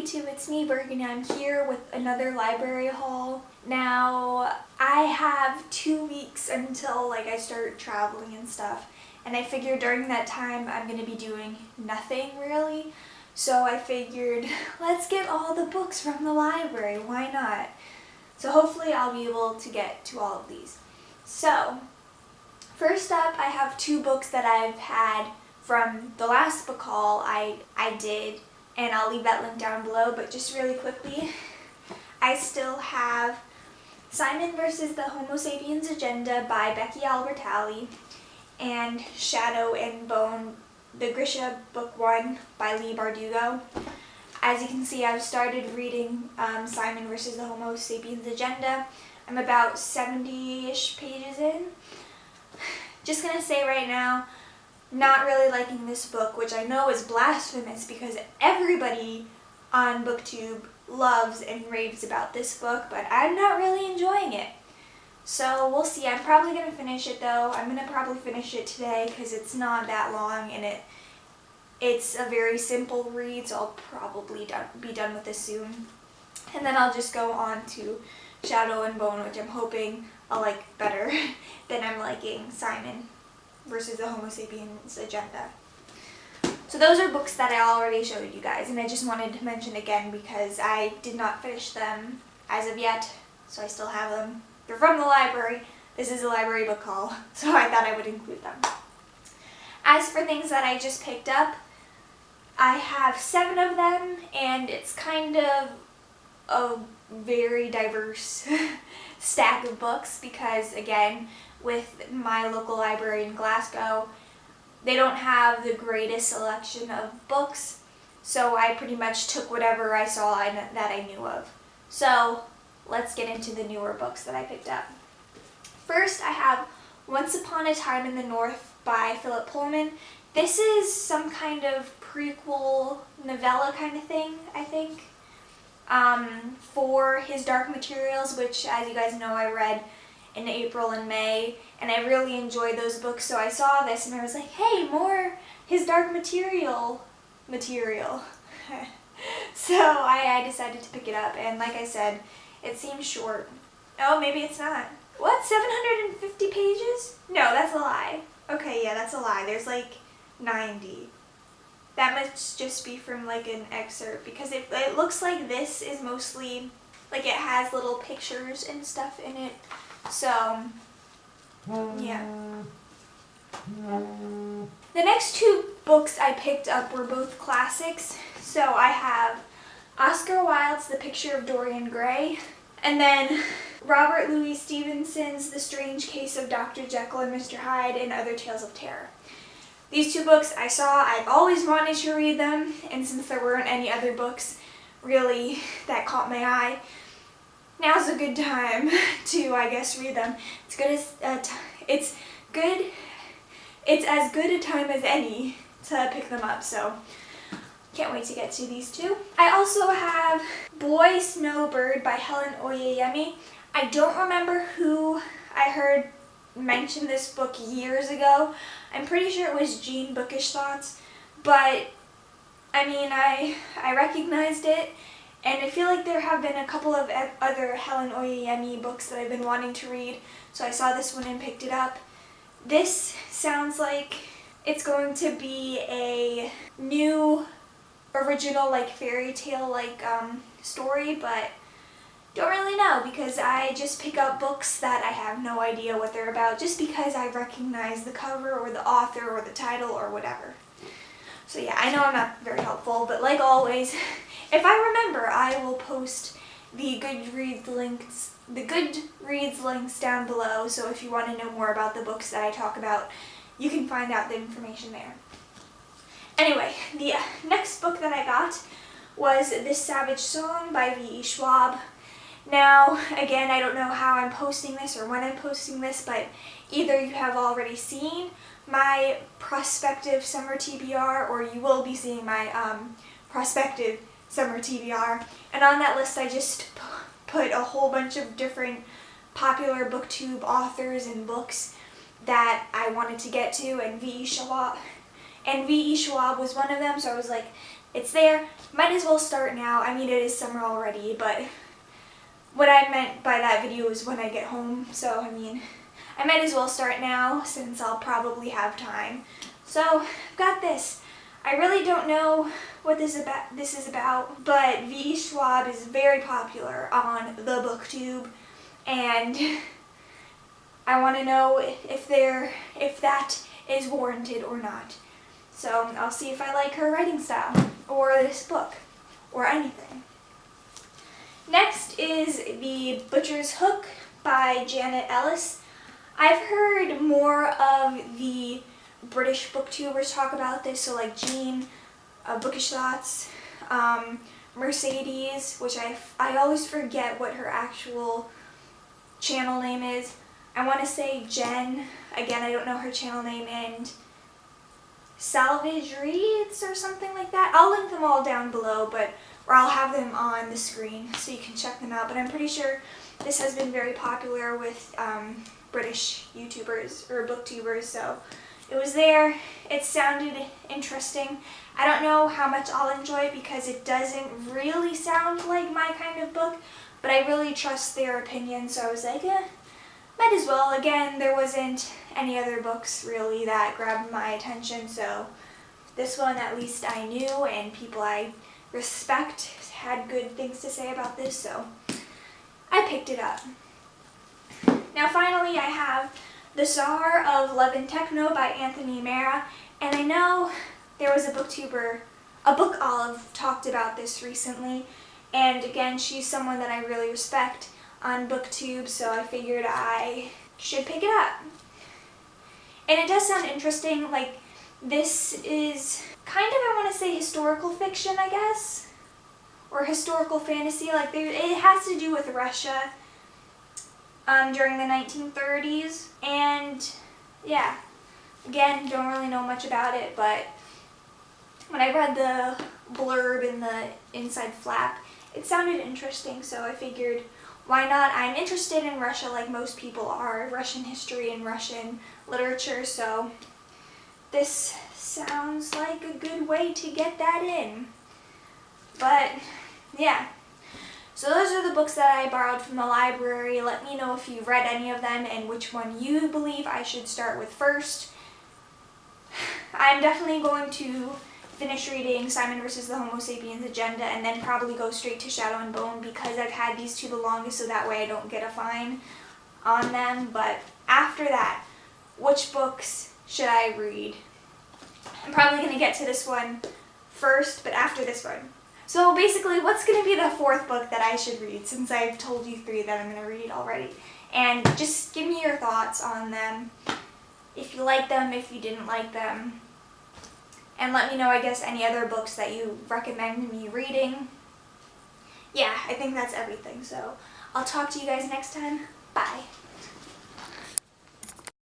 YouTube, it's me, Berg, and I'm here with another library haul. Now, I have 2 weeks until I start traveling and stuff, and I figured during that time I'm going to be doing nothing really. So I figured, let's get all the books from the library, why not? So hopefully I'll be able to get to all of these. So, first up, I have 2 books that I've had from the last book haul I did, and I'll leave that link down below, but just really quickly, I still have Simon vs. the Homo Sapiens Agenda by Becky Albertalli, and Shadow and Bone, the Grisha Book 1 by Leigh Bardugo. As you can see, I've started reading Simon vs. the Homo Sapiens Agenda. I'm about 70-ish pages in. Just gonna say right now, not really liking this book, which I know is blasphemous because everybody on Booktube loves and raves about this book, but I'm not really enjoying it. So we'll see. I'm probably going to finish it though. I'm going to probably finish it today because it's not that long and it's a very simple read, so I'll probably be done with this soon. And then I'll just go on to Shadow and Bone, which I'm hoping I'll like better than I'm liking Simon versus the Homo Sapiens Agenda. So those are books that I already showed you guys, and I just wanted to mention again because I did not finish them as of yet, so I still have them. They're from the library. This is a library book haul, so I thought I would include them. As for things that I just picked up, I have 7 of them, and it's kind of a very diverse stack of books because, again, with my local library in Glasgow, they don't have the greatest selection of books, so I pretty much took whatever I saw that I knew of. So let's get into the newer books that I picked up. First, I have Once Upon a Time in the North by Philip Pullman. This is some kind of prequel novella kind of thing, I think, for his Dark Materials, which, as you guys know, I read in April and May, and I really enjoyed those books, so I saw this and I was like, hey, more his Dark material. So I decided to pick it up, and like I said, it seems short. Oh, maybe it's not. What, 750 pages? No, that's a lie. Okay, yeah, that's a lie. There's like 90. That must just be from like an excerpt, because it looks like this is mostly, like it has little pictures and stuff in it. So, yeah. The next 2 books I picked up were both classics. So I have Oscar Wilde's The Picture of Dorian Gray, and then Robert Louis Stevenson's The Strange Case of Dr. Jekyll and Mr. Hyde and Other Tales of Terror. These 2 books I saw, I've always wanted to read them, and since there weren't any other books really that caught my eye, now's a good time to, I guess, read them. It's as good a time as any to pick them up, so can't wait to get to these 2. I also have Boy Snowbird by Helen Oyeyemi. I don't remember who I heard mention this book years ago. I'm pretty sure it was Jean Bookish Thoughts, but I mean, I recognized it. And I feel like there have been a couple of other Helen Oyeyemi books that I've been wanting to read, so I saw this one and picked it up. This sounds like it's going to be a new, original, like fairy tale like story, but don't really know because I just pick up books that I have no idea what they're about just because I recognize the cover or the author or the title or whatever. So yeah, I know I'm not very helpful, but like always, if I remember, I will post the Goodreads links down below, so if you want to know more about the books that I talk about, you can find out the information there. Anyway, the next book that I got was This Savage Song by V.E. Schwab. Now, again, I don't know how I'm posting this or when I'm posting this, but either you have already seen my prospective summer TBR or you will be seeing my prospective summer TBR, and on that list I just put a whole bunch of different popular booktube authors and books that I wanted to get to, and V.E. Schwab was one of them, so I was like, it's there. Might as well start now. I mean, it is summer already, but what I meant by that video is when I get home. So, I mean, I might as well start now since I'll probably have time. So, I've got this. I really don't know what this is about, but V. Schwab is very popular on the BookTube, and I want to know if that is warranted or not. So I'll see if I like her writing style, or this book, or anything. Next is The Butcher's Hook by Janet Ellis. I've heard more of the British booktubers talk about this, so like Jean, Bookish Thoughts, Mercedes, which I always forget what her actual channel name is. I want to say Jen, again I don't know her channel name, and Salvage Reads or something like that. I'll link them all down below, or I'll have them on the screen so you can check them out, but I'm pretty sure this has been very popular with British YouTubers or booktubers, so it was there. It sounded interesting. I don't know how much I'll enjoy it because it doesn't really sound like my kind of book, but I really trust their opinion, so I was like, might as well. Again, there wasn't any other books really that grabbed my attention, so this one at least I knew, and people I respect had good things to say about this, so I picked it up. Now finally I have The Czar of Love and Techno by Anthony Mera, and I know there was a booktuber, Book Olive, talked about this recently, and again, she's someone that I really respect on BookTube, so I figured I should pick it up. And it does sound interesting. Like, this is kind of, I want to say, historical fiction, I guess, or historical fantasy. Like, it has to do with Russia during the 1930s, and yeah, again, don't really know much about it, but when I read the blurb in the inside flap, it sounded interesting, so I figured, why not? I'm interested in Russia like most people are, Russian history and Russian literature, so this sounds like a good way to get that in. But yeah, so those are the books that I borrowed from the library. Let me know if you've read any of them and which one you believe I should start with first. I'm definitely going to finish reading Simon vs. the Homo Sapiens Agenda and then probably go straight to Shadow and Bone because I've had these two the longest, so that way I don't get a fine on them. But after that, which books should I read? I'm probably going to get to this one first, but after this one. So basically, what's going to be the fourth book that I should read, since I've told you three that I'm going to read already? And just give me your thoughts on them, if you like them, if you didn't like them. And let me know, I guess, any other books that you recommend me reading. Yeah, I think that's everything. So I'll talk to you guys next time. Bye.